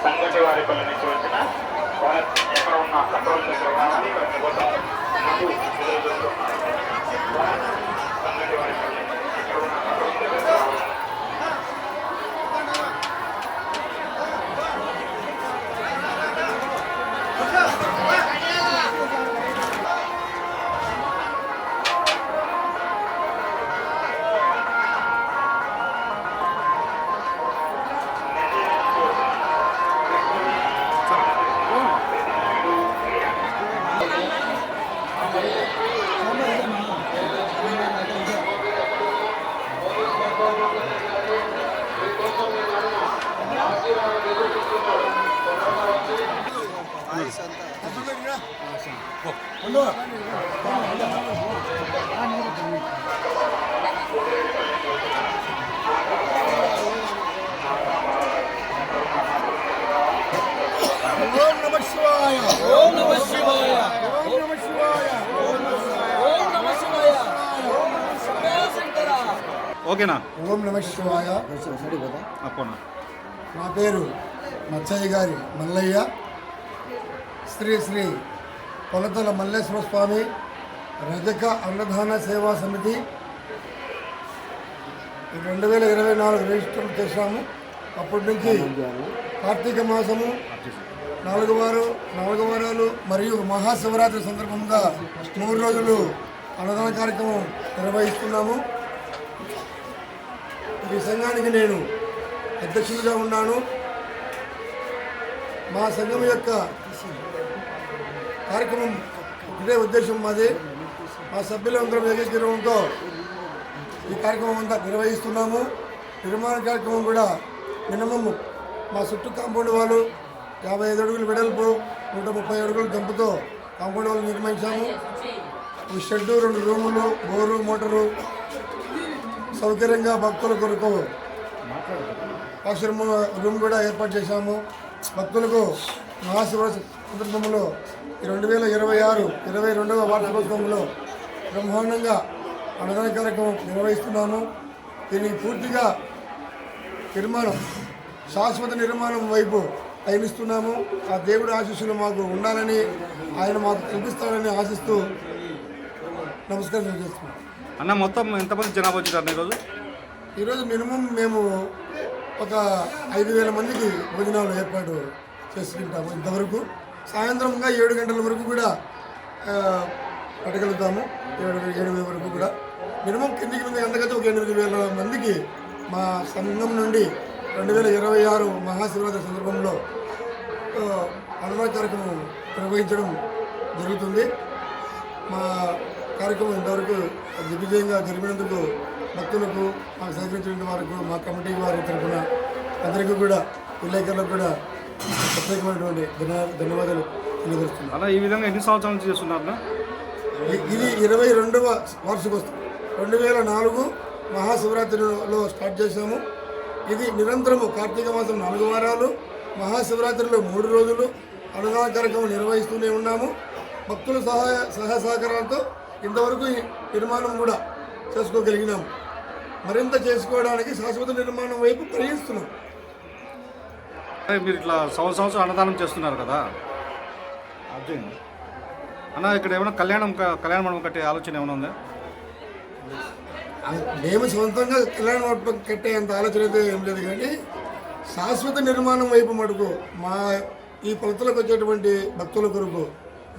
సంగటి వారి పల్లె నుంచి వచ్చిన ఎక్కడ ఉన్న కంట్రోల్ దగ్గర రావాలి వారి కోసం ముందు సంగటి వారి పల్లె ఎక్కడ ఉన్న కంట్రోల్ దగ్గర రావాలి. ఓం నమః శివాయ ఓం నమః శివాయ ఓం నమః శివాయ ఓం నమః శివాయ ఓం నమః శివాయ శంకర. ఓకేనా? ఓం నమః శివాయ. అప్పనా నా పేరు మచ్చయ్య గారి మల్లయ్య. శ్రీ శ్రీ కొలతల మల్లేశ్వర స్వామి రజక అన్నదాన సేవా సమితి 2024 రిజిస్టర్ చేశాము. అప్పటి నుంచి కార్తీక మాసము 4 వారాలు మరియు మహాశివరాత్రి సందర్భంగా 3 రోజులు అన్నదాన కార్యక్రమం నిర్వహిస్తున్నాము. ఈ సంఘానికి నేను అధ్యక్షుడిగా ఉన్నాను. మా సంఘం యొక్క కార్యక్రమం ఒకటే ఉద్దేశం మాది. మా సభ్యులందరం ఏకీకరణతో ఈ కార్యక్రమం అంతా నిర్వహిస్తున్నాము. నిర్మాణ కార్యక్రమం కూడా మినిమం మా చుట్టూ కాంపౌండ్ వాళ్ళు 55 అడుగులు వెడల్పు 130 అడుగుల గంపుతో కాంపౌండ్ వాళ్ళు నిర్మించాము. ఒక షెడ్డు, 2 రూములు, బోరు, మోటారు సౌకర్యంగా భక్తుల కొరకు ఆశ్రమ రూమ్ కూడా ఏర్పాటు చేశాము. భక్తులకు మహాశివరాత్రి సందర్భంలో 2026 22వ వార్షికోత్సవంలో బ్రహ్మాండంగా అన్నదాన కార్యక్రమం నిర్వహిస్తున్నాము. దీనికి పూర్తిగా నిర్మాణం శాశ్వత నిర్మాణం వైపు పయనిస్తున్నాము. ఆ దేవుడి ఆశీస్సులు మాకు ఉండాలని, ఆయన మాకు కల్పిస్తాడని ఆశిస్తూ నమస్కారం చేస్తున్నాం. అన్న, మొత్తం ఎంతమంది జనాభా వచ్చారు ఈరోజు మినిమం మేము ఒక 5,000 మందికి భోజనాలు ఏర్పాటు చేసుకుంటాము. ఇంతవరకు సాయంత్రంగా 7 గంటల వరకు కూడా పెట్టగలుగుతాము. 7 వరకు కూడా మినిమం కిందికి మీద ఎంతకైతే ఒక 8,000 మందికి మా సంఘం నుండి 2026 మహాశివరాత్రి సందర్భంలో అన్నదాన కార్యక్రమం నిర్వహించడం జరుగుతుంది. మా కార్యక్రమం ఇంతవరకు దిగ్విజయంగా జరిపినందుకు భక్తులకు మాకు సహకరించిన వారికి, మా కమిటీ వారి తరఫున అందరికీ కూడా, విలేకరులకు కూడా ప్రత్యేకమైనటువంటి ధన్యవాదాలు తెలియజేస్తున్నాను. అలా ఈ విధంగా ఎన్ని సంవత్సరాల నుంచి చేస్తున్నారు? ఇది 22వ వార్షికోత్సవం. 2004 మహాశివరాత్రిలో స్టార్ట్ చేశాము. ఇది నిరంతరము కార్తీక మాసం 4 వారాలు, మహాశివరాత్రిలో 3 రోజులు అన్నదాన కార్యక్రమం నిర్వహిస్తూనే ఉన్నాము. భక్తుల సహకారాలతో ఇంతవరకు నిర్మాణం కూడా చేసుకోగలిగినాము. మరింత చేసుకోవడానికి శాశ్వత నిర్మాణం వైపు ప్రయత్నిస్తున్నాం. మీరు ఇట్లా సంవత్సరం అన్నదానం చేస్తున్నారు కదా అన్న, ఇక్కడ ఏమైనా కళ్యాణ మండపం కట్టే ఆలోచన ఏమైనా ఉందా? మేము సొంతంగా కళ్యాణ మండపం కట్టేంత ఆలోచన అయితే ఏం లేదు, కానీ శాశ్వత నిర్మాణం వైపు మటుకు మా ఈ కొలతలకు వచ్చేటువంటి భక్తుల కొరకు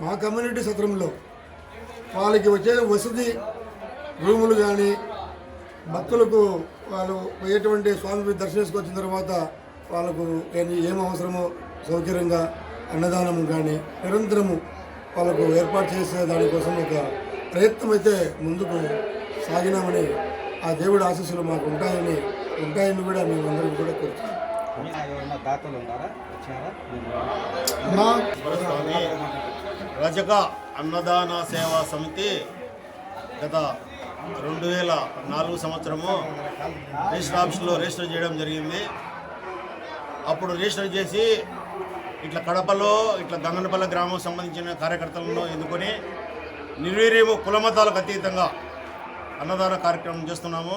మా కమ్యూనిటీ సత్రంలో వాళ్ళకి వచ్చే వసతి రూములు కానీ, భక్తులకు వాళ్ళు పోయేటువంటి స్వామి దర్శనం వచ్చిన తర్వాత వాళ్ళకు ఏం అవసరమో సౌకర్యంగా అన్నదానము కానీ నిరంతరము వాళ్ళకు ఏర్పాటు చేసే దానికోసం ఒక ప్రయత్నం అయితే ముందుకు సాగినామని, ఆ దేవుడి ఆశీస్సులు మాకు ఉంటాయని కూడా మేమందరం కూడా కోరుతున్నాం. రజక అన్నదాన సేవా సమితి గత 2004 సంవత్సరము రిజిస్టర్ ఆఫీస్లో రిజిస్టర్ చేయడం జరిగింది. అప్పుడు రిజిస్టర్ చేసి ఇట్లా కడపలో ఇట్లా గంగనపల్లి గ్రామం సంబంధించిన కార్యకర్తలను ఎన్నుకొని నిర్వీర్యము కులమతాలకు అతీతంగా అన్నదాన కార్యక్రమం చేస్తున్నాము.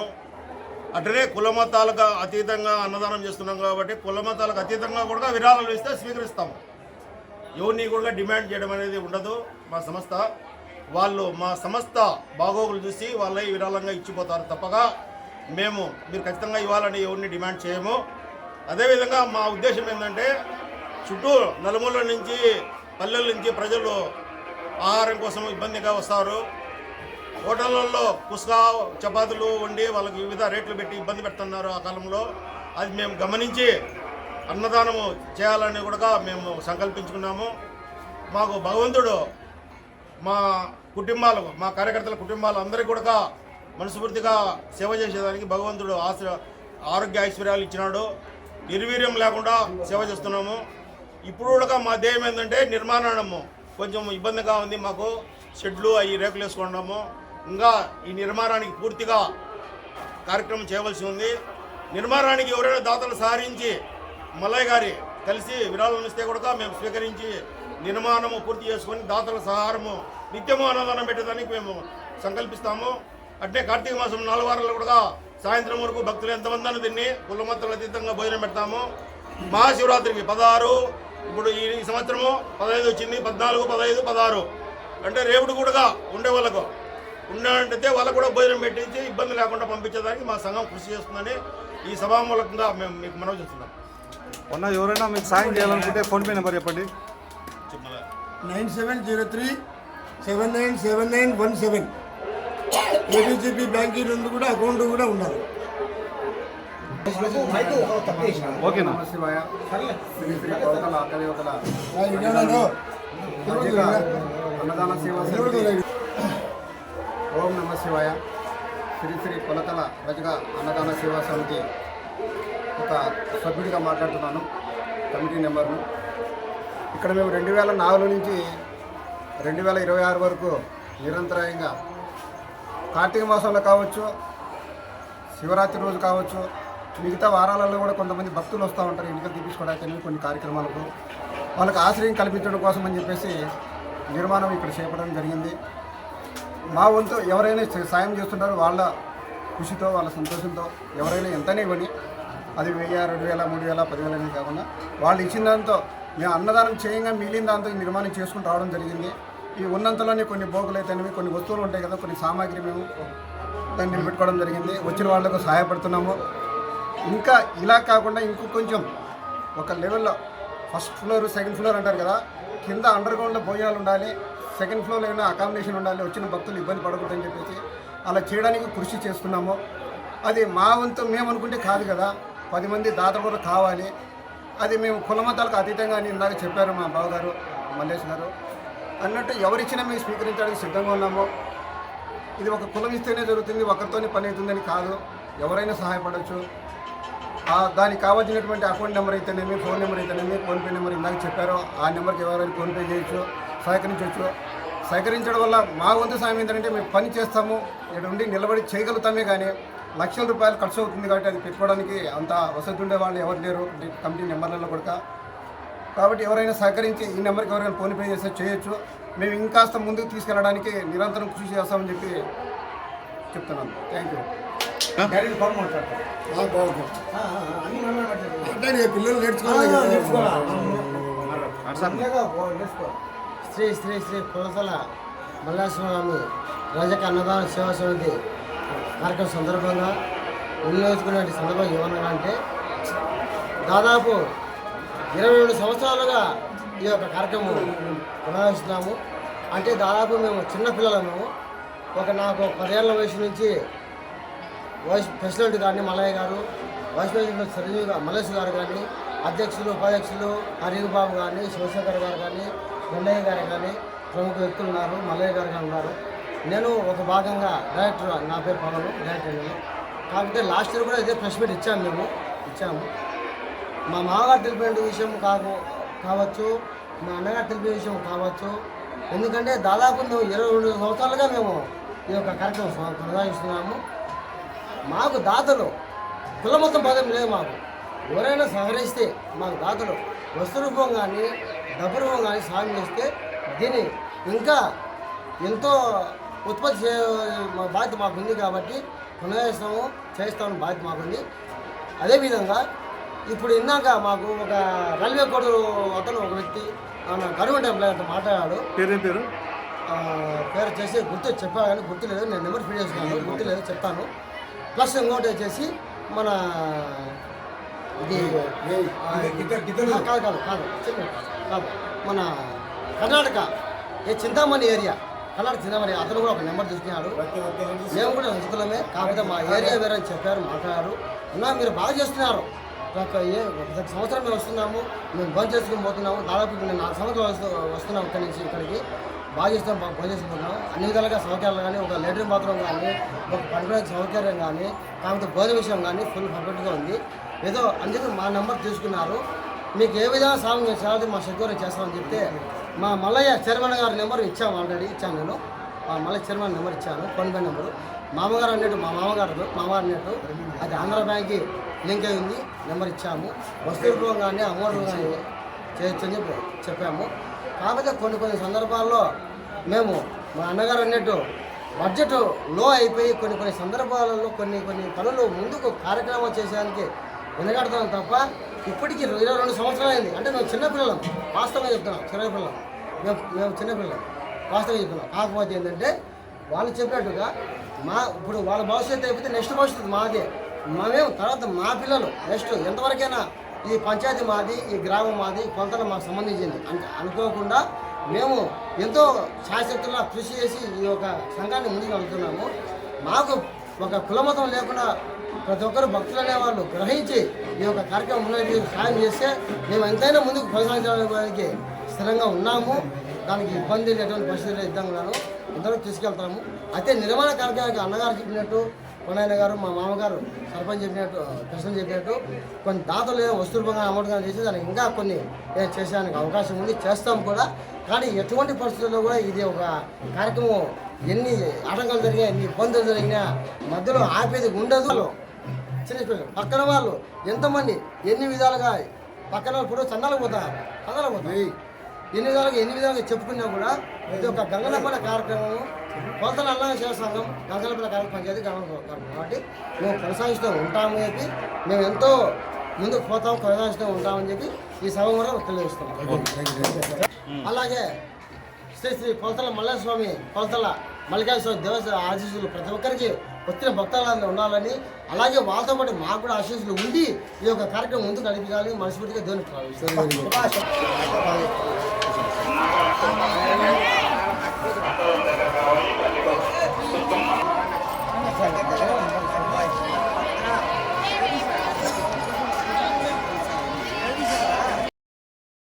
అట్లనే కుల మతాలకు అతీతంగా అన్నదానం చేస్తున్నాం కాబట్టి కుల మతాలకు అతీతంగా కూడా విరాళాలు ఇస్తే స్వీకరిస్తాము. ఎవరిని కూడా డిమాండ్ చేయడం అనేది ఉండదు. మా సంస్థ వాళ్ళు మా సంస్థ బాగోగులు చూసి వాళ్ళే విరాళంగా ఇచ్చిపోతారు తప్పగా మీరు ఖచ్చితంగా ఇవ్వాలని ఎవరిని డిమాండ్ చేయము. అదేవిధంగా మా ఉద్దేశం ఏంటంటే చుట్టూ నలుమూలల నుంచి పల్లెల నుంచి ప్రజలు ఆహారం కోసం ఇబ్బందిగా వస్తారు. హోటళ్ళల్లో కుస్కా చపాతీలు వండి వాళ్ళకి వివిధ రేట్లు పెట్టి ఇబ్బంది పెడుతున్నారు ఆ కాలంలో. అది మేము గమనించి అన్నదానము చేయాలని కూడా మేము సంకల్పించుకున్నాము. మాకు భగవంతుడు మా కుటుంబాలకు మా కార్యకర్తల కుటుంబాలు అందరికీ కూడా మనస్ఫూర్తిగా సేవ చేసేదానికి భగవంతుడు ఆరోగ్య ఐశ్వర్యాలు ఇచ్చినాడు. నిర్వీర్యం లేకుండా సేవ చేస్తున్నాము. ఇప్పుడు కూడా మా ధ్యేయం ఏంటంటే నిర్మాణము కొంచెం ఇబ్బందిగా ఉంది. మాకు షెడ్లు అవి రేకులు వేసుకున్నాము. ఇంకా ఈ నిర్మాణానికి పూర్తిగా కార్యక్రమం చేయవలసి ఉంది. నిర్మాణానికి ఎవరైనా దాతలు సహరించి మల్లయ్య గారి కలిసి విరాళాలు ఇస్తే కూడా మేము స్వీకరించి నిర్మాణము పూర్తి చేసుకొని దాతల సహారము నిత్యము అన్నదానం పెట్టేదానికి మేము సంకల్పిస్తాము. అంటే కార్తీక మాసం 4 వారాల్లో కూడా సాయంత్రం వరకు భక్తులు ఎంతమంది తిని కులమత్తలు అతీతంగా భోజనం పెడతాము. మహాశివరాత్రికి 16, ఇప్పుడు ఈ సంవత్సరము 15 వచ్చింది, 14, 15, 16 అంటే రేపుడు కూడా ఉండే వాళ్ళకు ఉన్నట్టయితే వాళ్ళకు కూడా భోజనం పెట్టించి ఇబ్బంది లేకుండా పంపించేదానికి మా సంఘం కృషి చేస్తుందని ఈ సభామూలకంగా మేము మీకు మనవి చేస్తున్నాం. మొన్న ఎవరైనా మీకు సాయం చేయాలనుకుంటే ఫోన్పే నెంబర్ చెప్పండి. 9703 797917 ఏబిసిపి బ్యాంకింగ్ నుండి కూడా అకౌంట్ కూడా ఉన్నారు. ఓకేనా? శివాయ శ్రీ శ్రీ కొలతల కలియుగల అన్నదాన సేవా సమితి. ఓం నమ శివాయ. శ్రీ శ్రీ కొలతల రజక అన్నదాన సేవా సమితి ఒక సభ్యుడిగా మాట్లాడుతున్నాను. కమిటీ నెంబర్ను ఇక్కడ మేము 2004 నుంచి 2026 వరకు నిరంతరాయంగా కార్తీక మాసంలో కావచ్చు, శివరాత్రి రోజు కావచ్చు, మిగతా వారాలలో కూడా కొంతమంది భక్తులు వస్తూ ఉంటారు ఎన్నికలు తీపించుకోవడానికి కొన్ని కార్యక్రమాలకు. వాళ్ళకి ఆశ్రయం కల్పించడం కోసం అని చెప్పేసి నిర్మాణం ఇక్కడ చేపట్టడం జరిగింది. మా వంతు ఎవరైనా సాయం చేస్తుంటారో వాళ్ళ కృషితో వాళ్ళ సంతోషంతో ఎవరైనా ఎంతనే ఇవ్వని, అది 1000, 2000, 3000, 10,000 అనేది కాకుండా వాళ్ళు ఇచ్చిన దాంతో మేము అన్నదానం చేయంగా మిగిలిన దాంతో ఈ నిర్మాణం చేసుకుని రావడం జరిగింది. ఈ ఉన్నంతలోనే కొన్ని బోగులు అయితేనేవి కొన్ని వస్తువులు ఉంటాయి కదా, కొన్ని సామాగ్రి మేము దాన్ని నిలబెట్టుకోవడం జరిగింది. వచ్చిన వాళ్ళకు సహాయపడుతున్నాము. ఇంకా ఇలా కాకుండా ఇంకో కొంచెం ఒక లెవెల్లో ఫస్ట్ ఫ్లోర్, సెకండ్ ఫ్లోర్ అంటారు కదా, కింద అండర్ గ్రౌండ్లో భోజనాలు ఉండాలి, సెకండ్ ఫ్లోర్లో ఏమైనా అకామిడేషన్ ఉండాలి, వచ్చిన భక్తులు ఇబ్బంది పడకూడదని చెప్పేసి అలా చేయడానికి కృషి చేస్తున్నాము. అది మా వంతు మేము అనుకుంటే కాదు కదా, 10 మంది దాత కూడా కావాలి. అది మేము కులమతాలకు అతీతంగా అని ఇందాక చెప్పారు మా బావగారు మల్లేష్ గారు అన్నట్టు ఎవరిచ్చినా మేము స్వీకరించడానికి సిద్ధంగా ఉన్నాము. ఇది ఒక కులం ఇస్తేనే జరుగుతుంది, ఒకరితోనే పని అవుతుందని కాదు, ఎవరైనా సహాయపడవచ్చు. దానికి కావాల్సినటువంటి అకౌంట్ నెంబర్ అయితేనేమి, ఫోన్ నెంబర్ అయితేనేమి, ఫోన్పే నెంబర్ ఇందాక చెప్పారో ఆ నెంబర్కి ఎవరైనా ఫోన్పే చేయొచ్చు, సహకరించవచ్చు. సహకరించడం వల్ల మా వంతు సాయం ఏంటంటే మేము పని చేస్తాము, ఇక్కడ ఉండి నిలబడి చేయగలుగుతామే. కానీ లక్షల రూపాయలు ఖర్చు అవుతుంది కాబట్టి అది పెట్టుకోవడానికి అంత వసతి ఉండే వాళ్ళు ఎవరు లేరు కమిటీ నెంబర్లలో కూడా. కాబట్టి ఎవరైనా సహకరించి ఈ నెంబర్కి ఎవరైనా ఫోన్పే చేస్తే చేయొచ్చు. మేము ఇంకాస్త ముందుకు తీసుకెళ్ళడానికి నిరంతరం కృషి చేస్తామని చెప్పి చెప్తున్నాను. Thank you. పిల్లలు నేర్చుకోవాలి. శ్రీ శ్రీ శ్రీ కొలతల మల్లేశ్వరస్వామి రజక అన్నదాన సేవా సమితి కార్యక్రమం సందర్భంగా వినియోగించుకునే సందర్భం ఏమన్నా అంటే దాదాపు 22 సంవత్సరాలుగా ఈ యొక్క కార్యక్రమం కొనసాగిస్తున్నాము. అంటే దాదాపు మేము చిన్నపిల్లలను నాకు 10 ఏళ్ల వయసు నుంచి వైస్ ప్రెసిడెంట్ కానీ మల్లయ్య గారు, వైస్ ప్రెసిడెంట్ చిరంజీవి మల్లేష్ గారు కానీ, అధ్యక్షులు ఉపాధ్యక్షులు హరిగు బాబు కానీ, శివశంకర్ గారు కానీ, గుండయ్య గారు కానీ ప్రముఖ వ్యక్తులు ఉన్నారు, మల్లయ్య గారు కానీ ఉన్నారు. నేను ఒక భాగంగా డైరెక్టర్, నా పేరు పవన్, డైరెక్టర్ నేను. కాకపోతే లాస్ట్ ఇయర్ కూడా ఇదే ప్రెస్ మీట్ ఇచ్చాము. మా మామగారు తెలిపిన విషయం కావచ్చు, మా అన్నగారు తెలిపిన విషయం కావచ్చు. ఎందుకంటే దాదాపు మేము 22 సంవత్సరాలుగా మేము ఈ యొక్క కార్యక్రమం కొనసాగిస్తున్నాము. మాకు దాతలు కుల మొత్తం పదం లేదు. మాకు ఎవరైనా సహకరిస్తే మాకు దాతలు వస్తు రూపం కానీ డబ్బు రూపం కానీ సాయం చేస్తే దీన్ని ఇంకా ఎంతో ఉత్పత్తి మా బాధ్యత మాకుంది కాబట్టి కొనసాగిస్తాము చేస్తామని బాధ్యత మాకుంది. అదేవిధంగా ఇప్పుడు ఇందాక మాకు ఒక రైల్వే కోడ్ అతను ఒక వ్యక్తి గవర్నమెంట్ ఎంప్లాయ్ మాట్లాడాడు. పేరేం పేరు? పేరు వచ్చేసి గుర్తు చెప్పాను కానీ గుర్తులేదు. నేను నెంబర్ ఫీడ్ చేసుకున్నాను, గుర్తులేదు, చెప్తాను. ప్లస్ ఇంకోటి వచ్చేసి మన ఇది కాదు మన కర్ణాటక చింతామణి ఏరియా, కర్ణాటక చింతామణి అతను కూడా ఒక నెంబర్ తీసుకున్నాడు. మేము కూడా రంజితులమే, కాకపోతే మా ఏరియా వేరే అని చెప్పారు, మాట్లాడారు. అన్నా మీరు బాగా చేస్తున్నారు, ప్రతి సంవత్సరం మేము వస్తున్నాము, మేము బంద్ చేసుకుని పోతున్నాము. దాదాపు నేను 4 సంవత్సరాలు వస్తున్నాము ఇక్కడి నుంచి ఇక్కడికి. బాగా చేస్తాం, బాగా బంద్ చేసుకుంటున్నాము. అన్ని విధాలుగా సౌకర్యాలు కానీ, ఒక లెటరింగ్ బాత్రూమ్ కానీ, ఒక పడుకోవడానికి సౌకర్యం కానీ, కాకపోతే భోజన విషయం కానీ ఫుల్ పర్ఫెక్ట్గా ఉంది. ఏదో అందుకు మా నెంబర్ తీసుకున్నారు. మీకు ఏ విధంగా సాయం చేయాలి మా సెక్యూరిటీ చేస్తామని చెప్తే మా మల్లయ్య చైర్మన్ గారి నెంబర్ ఇచ్చాము, ఆల్రెడీ ఇచ్చాను నేను. మా మల్లయ్య చైర్మన్ నెంబర్ ఇచ్చాను, ఫోన్పే నెంబరు. మామగారు అన్నట్టు మామగారు అన్నట్టు అది ఆంధ్ర బ్యాంక్కి లింక్ అయింది, నెంబర్ ఇచ్చాము. వస్తువులు కానీ అమౌంట్ కానీ చేయొచ్చు అని చెప్పాము. కాకపోతే కొన్ని సందర్భాల్లో మేము మా అన్నగారు అన్నట్టు బడ్జెట్ లో అయిపోయి కొన్ని సందర్భాలలో కొన్ని పనులు ముందుకు కార్యక్రమం చేసేదానికి వెనకాడుతాం తప్ప ఇప్పటికీ 22 సంవత్సరాలు అయింది. అంటే మేము చిన్నపిల్లలం, వాస్తవంగా చెప్తున్నాం, చిన్నపిల్లలం, మేము చిన్నపిల్లలం వాస్తవంగా చెప్తున్నాం. కాకపోతే ఏంటంటే వాళ్ళు చెప్పినట్టుగా ఇప్పుడు వాళ్ళ భవిష్యత్తు అయిపోతే నెక్స్ట్ భవిష్యత్తు మాదే. మేమేం తర్వాత మా పిల్లలు నెక్స్ట్ ఎంతవరకైనా ఈ పంచాయతీ మాది, ఈ గ్రామం మాది, కొలతలు మాకు సంబంధించింది అనుకోకుండా మేము ఎంతో శాశ్వతంగా కృషి చేసి ఈ యొక్క సంఘాన్ని ముందుకు వెళ్తున్నాము. మాకు ఒక కులమతం లేకుండా ప్రతి ఒక్కరు భక్తులు అనేవాళ్ళు గ్రహించి ఈ యొక్క కార్యక్రమం సాయం చేస్తే మేము ఎంతైనా ముందుకు కొనసాగించడానికి స్థిరంగా ఉన్నాము. దానికి ఇబ్బంది లేటువంటి పరిస్థితులు ఇద్దాం ఇంతవరకు తీసుకెళ్తాము. అయితే నిర్మాణ కార్యక్రమానికి అన్నగారు చెప్పినట్టు, కొనయ్య గారు, మా మామగారు సర్పంచ్ చెప్పినట్టు, కృష్ణ చెప్పినట్టు కొన్ని దాతలు వస్తు రూపంగా అమౌంట్ కానీ చేసి దానికి ఇంకా కొన్ని చేసేదానికి అవకాశం ఉంది, చేస్తాం కూడా. కానీ ఎటువంటి పరిస్థితుల్లో కూడా ఇది ఒక కార్యక్రమం ఎన్ని ఆటంకాలు జరిగినా, ఎన్ని ఇబ్బందులు జరిగినా మధ్యలో ఆపేది ఉండదు. చిన్న పక్కన వాళ్ళు ఎంతమంది ఎన్ని విధాలుగా పక్కన ఇప్పుడు చందాలకు పోతారు, ఎన్ని విధాలుగా చెప్పుకున్నా కూడా ఇది ఒక గంగలపల్లి కార్యక్రమం, కొలతల అల్లా సేవ సంఘం గంగలపల్లి కార్యక్రమం పంచాయతీ కార్యక్రమం కాబట్టి మేము కొనసాగిస్తూ ఉంటామని చెప్పి, మేము ఎంతో ముందుకు పోతాం, కొనసాగిస్తూ ఉంటామని చెప్పి ఈ సభ కూడా తెలియజేస్తాం. అలాగే శ్రీ కొలతల మల్లేశ్వమి, కొలతల మల్లికార్జున దేవస్థాన ఆశీస్సులు ప్రతి ఒక్కరికి వచ్చిన భక్తులందరూ ఉండాలని, అలాగే వాళ్ళతో పాటు మాకు కూడా ఆశీస్సులు ఉండి ఈ యొక్క కార్యక్రమం ముందుకు నడిపించాలని మనస్ఫూర్తిగా దేవుని ప్రార్థిస్తున్నాను.